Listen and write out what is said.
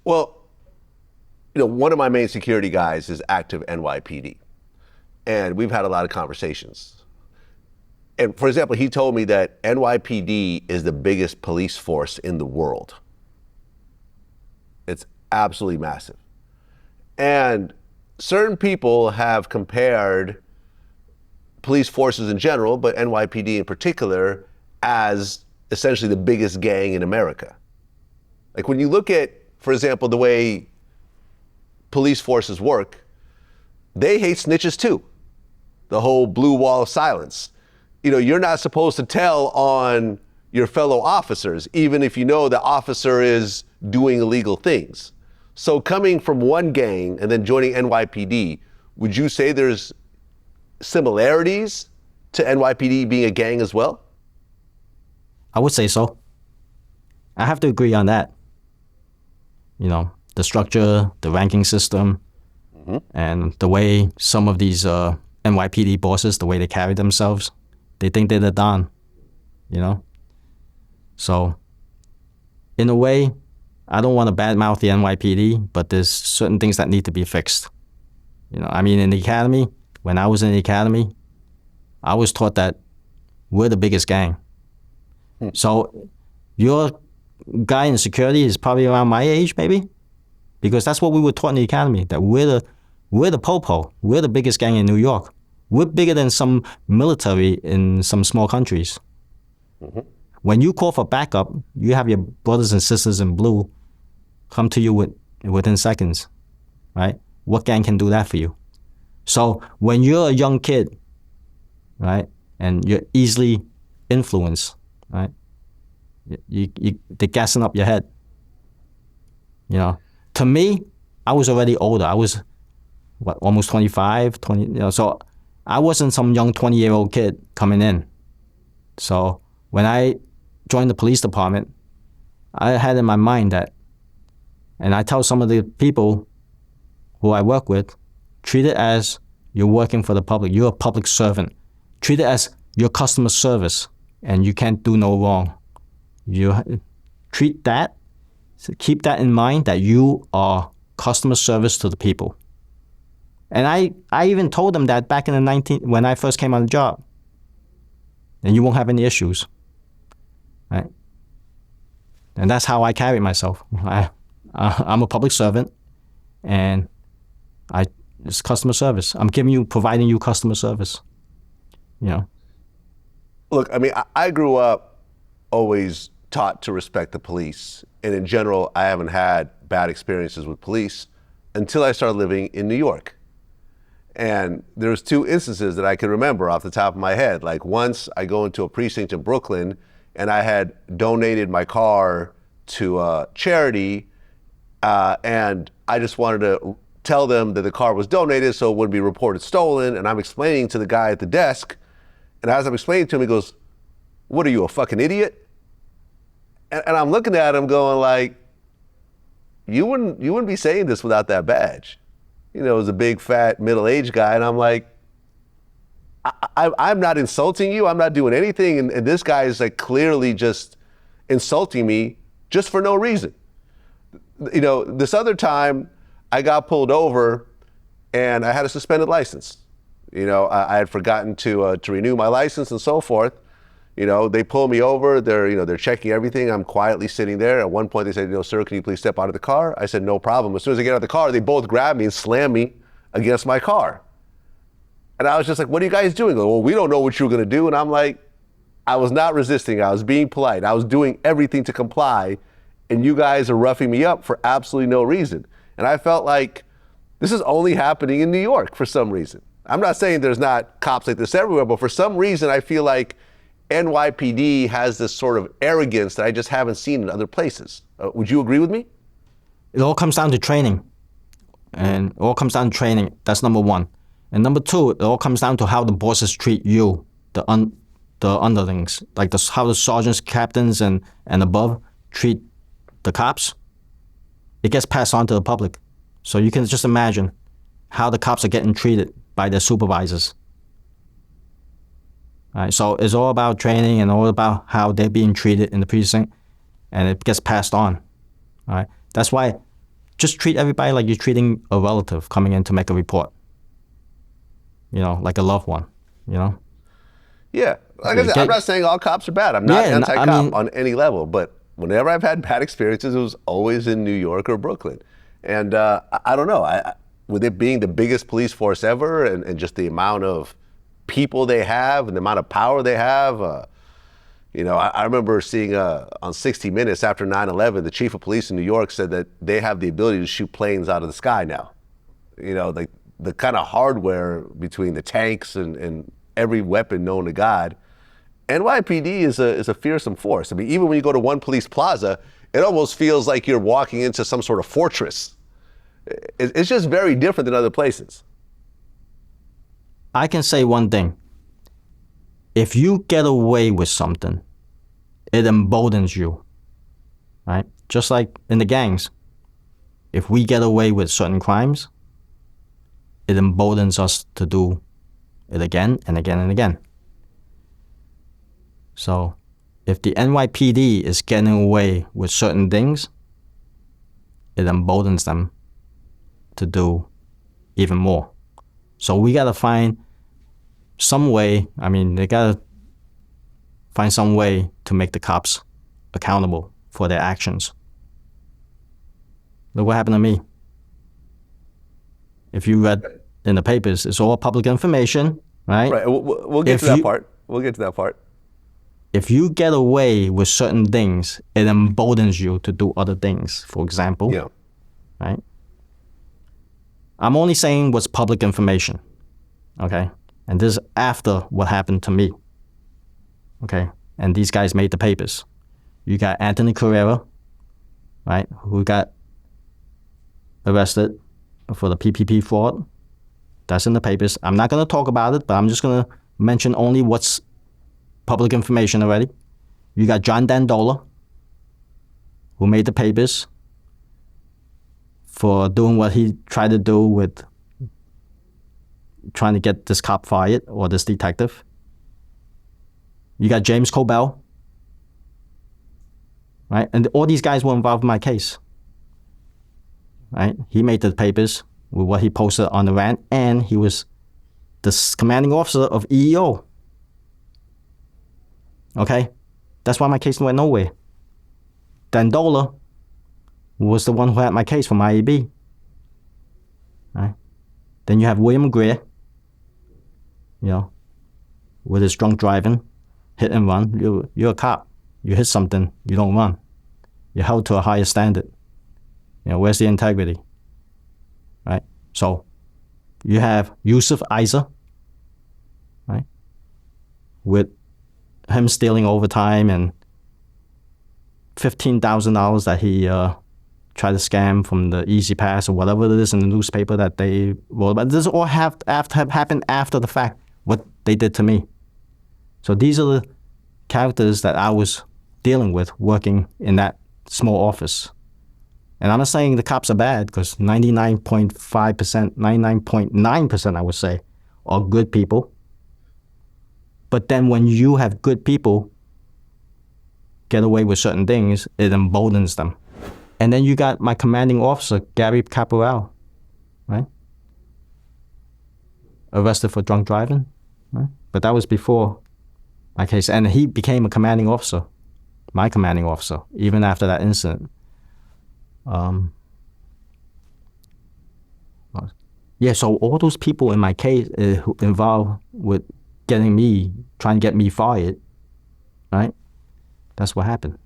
Well, one of my main security guys is active NYPD, and we've had a lot of conversations. And for example, he told me that NYPD is the biggest police force in the world. It's absolutely massive. And certain people have compared police forces in general, but NYPD in particular, as essentially the biggest gang in America. Like when you look at, for example, the way police forces work, they hate snitches too. The whole blue wall of silence. You're not supposed to tell on your fellow officers, even if you know the officer is doing illegal things. So coming from one gang and then joining NYPD, would you say there's similarities to NYPD being a gang as well? I would say so. I have to agree on that. The structure, the ranking system, and the way some of these NYPD bosses, the way they carry themselves, they think they're the Don, So, in a way, I don't want to badmouth the NYPD, but there's certain things that need to be fixed. In the academy, when I was in the academy, I was taught that we're the biggest gang. So, your guy in security is probably around my age, maybe, because that's what we were taught in the academy, that we're the popo, we're the biggest gang in New York. We're bigger than some military in some small countries. When you call for backup, you have your brothers and sisters in blue come to you within seconds, right? What gang can do that for you? So when you're a young kid, right, and you're easily influenced, right, they're gassing up your head. To me, I was already older. I was, almost 25, 20, so I wasn't some young 20-year-old kid coming in. So when I joined the police department, I had in my mind that, and I tell some of the people who I work with, treat it as you're working for the public. You're a public servant. Treat it as your customer service, and you can't do no wrong. You treat that, keep that in mind, that you are customer service to the people. And I even told them that back in when I first came on the job. And you won't have any issues, right? And that's how I carry myself. I'm a public servant, and it's customer service. I'm providing you customer service. Look, I grew up always taught to respect the police. And in general, I haven't had bad experiences with police until I started living in New York. And there's two instances that I can remember off the top of my head. Like once I go into a precinct in Brooklyn and I had donated my car to a charity and I just wanted to tell them that the car was donated so it wouldn't be reported stolen. And I'm explaining to the guy at the desk, and as I'm explaining to him, he goes, "What are you, a fucking idiot?" And I'm looking at him going like, you wouldn't be saying this without that badge. It was a big, fat, middle-aged guy, and I'm like, I'm not insulting you. I'm not doing anything, and this guy is like clearly just insulting me just for no reason. This other time, I got pulled over, and I had a suspended license. I had forgotten to renew my license and so forth. They pull me over. They're checking everything. I'm quietly sitting there. At one point, they said, "Sir, can you please step out of the car?" I said, "No problem." As soon as I get out of the car, they both grab me and slam me against my car. And I was just like, "What are you guys doing?" Well, we don't know what you were going to do. And I'm like, I was not resisting. I was being polite. I was doing everything to comply. And you guys are roughing me up for absolutely no reason. And I felt like this is only happening in New York for some reason. I'm not saying there's not cops like this everywhere, but for some reason, I feel like NYPD has this sort of arrogance that I just haven't seen in other places. Would you agree with me? It all comes down to training. And it all comes down to training. That's number one. And number two, it all comes down to how the bosses treat you, the underlings, like how the sergeants, captains, and above treat the cops. It gets passed on to the public. So you can just imagine how the cops are getting treated by their supervisors. Right, so it's all about training and all about how they're being treated in the precinct, and it gets passed on. All right, that's why just treat everybody like you're treating a relative coming in to make a report. Like a loved one, Yeah. Like I said, I'm not saying all cops are bad. I'm not anti-cop on any level, but whenever I've had bad experiences, it was always in New York or Brooklyn. And I don't know, with it being the biggest police force ever and just the amount of people they have and the amount of power they have, I remember seeing on 60 Minutes after 9/11, the chief of police in New York said that they have the ability to shoot planes out of the sky now. Like the kind of hardware between the tanks and every weapon known to God. NYPD is a fearsome force. I mean, even when you go to One Police Plaza, it almost feels like you're walking into some sort of fortress. It's just very different than other places. I can say one thing. If you get away with something, it emboldens you, right? Just like in the gangs. If we get away with certain crimes, it emboldens us to do it again and again and again. So if the NYPD is getting away with certain things, it emboldens them to do even more. So we got to find some way, they got to find some way to make the cops accountable for their actions. Look what happened to me. If you read in the papers, it's all public information, right? Right, we'll get to that part. We'll get to that part. If you get away with certain things, it emboldens you to do other things, for example. Yeah. Right? I'm only saying what's public information, okay? And this is after what happened to me, okay? And these guys made the papers. You got Anthony Carrera, right, who got arrested for the PPP fraud. That's in the papers. I'm not going to talk about it, but I'm just going to mention only what's public information already. You got John Dandola, who made the papers for doing what he tried to do with trying to get this cop fired or this detective. You got James Cobell, right? And all these guys were involved in my case, right? He made the papers with what he posted on the rant, and he was the commanding officer of EEO. Okay? That's why my case went nowhere. Dandola was the one who had my case from IAB. Right? Then you have William Greer, with his drunk driving, hit and run. You're a cop. You hit something, you don't run. You're held to a higher standard. Where's the integrity? Right? So you have Yusuf Isa, right? With him stealing overtime and $15,000 that he tried to scam from the Easy Pass or whatever it is in the newspaper that they wrote about. This all have happened after the fact, what they did to me. So these are the characters that I was dealing with working in that small office. And I'm not saying the cops are bad, because 99.5%, 99.9%, I would say, are good people. But then when you have good people get away with certain things, it emboldens them. And then you got my commanding officer, Gary Caporal, right? Arrested for drunk driving, right? But that was before my case. And he became a commanding officer, my commanding officer, even after that incident. So all those people in my case who involved with trying to get me fired, right? That's what happened.